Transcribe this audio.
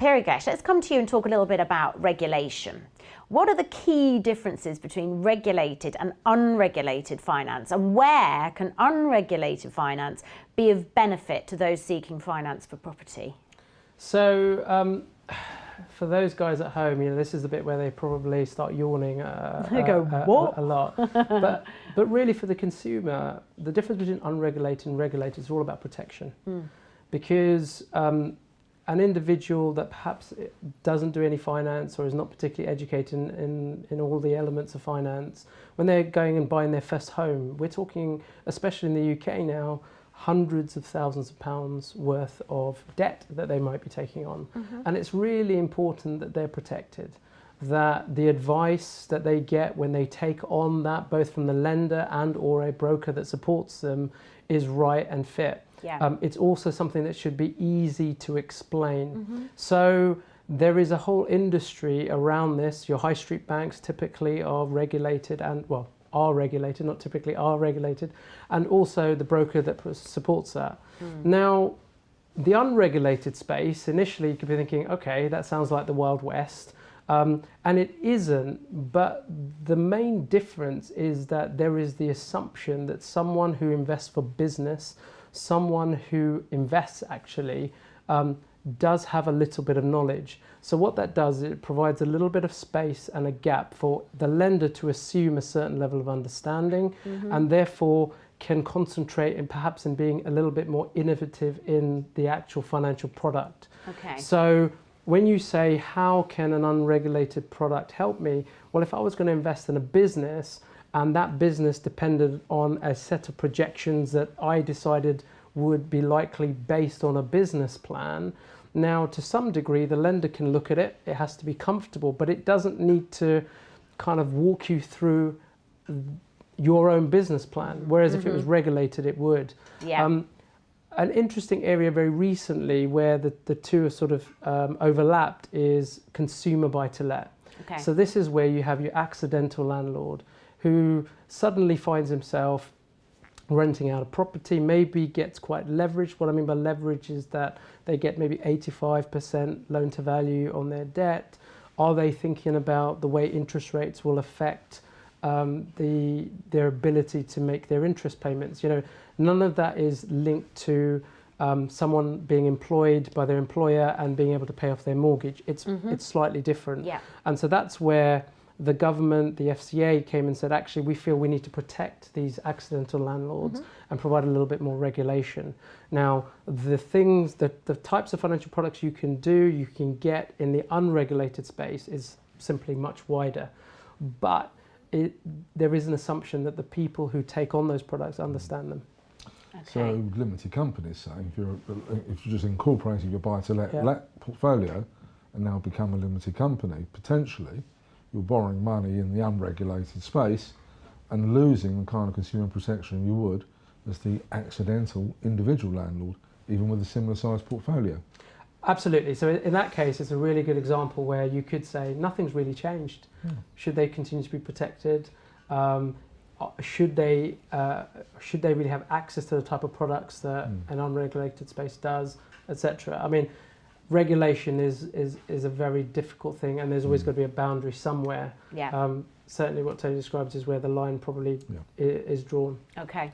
Pirigesh, let's come to you and talk a little bit about regulation. What are the key differences between regulated and unregulated finance, and where can unregulated finance be of benefit to those seeking finance for property? So, for those guys at home, this is the bit where they probably start yawning They go, what? a lot. But really, for the consumer, the difference between unregulated and regulated is all about protection. Because an individual that perhaps doesn't do any finance or is not particularly educated in all the elements of finance, when they're going and buying their first home, we're talking, especially in the UK now, hundreds of thousands of pounds worth of debt that they might be taking on. And it's really important that they're protected, that the advice that they get when they take on that, both from the lender and or a broker that supports them, is right and fit. Yeah. It's also something that should be easy to explain. So there is a whole industry around this. Your high street banks typically are regulated and, well, are regulated, not typically, are regulated, and also the broker that supports that. Now, the unregulated space, initially you could be thinking, okay, that sounds like the Wild West, and it isn't, but the main difference is that there is the assumption that someone who invests for business, someone who invests actually, does have a little bit of knowledge. So what that does is it provides a little bit of space and a gap for the lender to assume a certain level of understanding, and therefore can concentrate in perhaps in being a little bit more innovative in the actual financial product. Okay. So when you say, how can an unregulated product help me? Well, if I was going to invest in a business and that business depended on a set of projections that I decided would be likely based on a business plan. Now, to some degree, the lender can look at it. It has to be comfortable, but it doesn't need to kind of walk you through your own business plan. Whereas if it was regulated, it would. Yeah. An interesting area very recently where the two are sort of overlapped is consumer buy-to-let. Okay. So this is where you have your accidental landlord who suddenly finds himself renting out a property, maybe gets quite leveraged. What I mean by leverage is that they get maybe 85% loan to value on their debt. Are they thinking about the way interest rates will affect their ability to make their interest payments? None of that is linked to someone being employed by their employer and being able to pay off their mortgage. It's slightly different. Yeah. And so that's where the government, the FCA, came and said, actually, we feel we need to protect these accidental landlords and provide a little bit more regulation. Now, the types of financial products you can get in the unregulated space is simply much wider. But there is an assumption that the people who take on those products understand them. Okay. So limited companies say, if you're just incorporating your buy-to-let portfolio and now become a limited company, potentially you're borrowing money in the unregulated space and losing the kind of consumer protection you would as the accidental individual landlord, even with a similar sized portfolio. Absolutely. So in that case, it's a really good example where you could say nothing's really changed. Should they continue to be protected? Should they really have access to the type of products that an unregulated space does, etc.? I mean, regulation is a very difficult thing, and there's always got to be a boundary somewhere. Yeah. Certainly what Tony describes is where the line probably is drawn. Okay.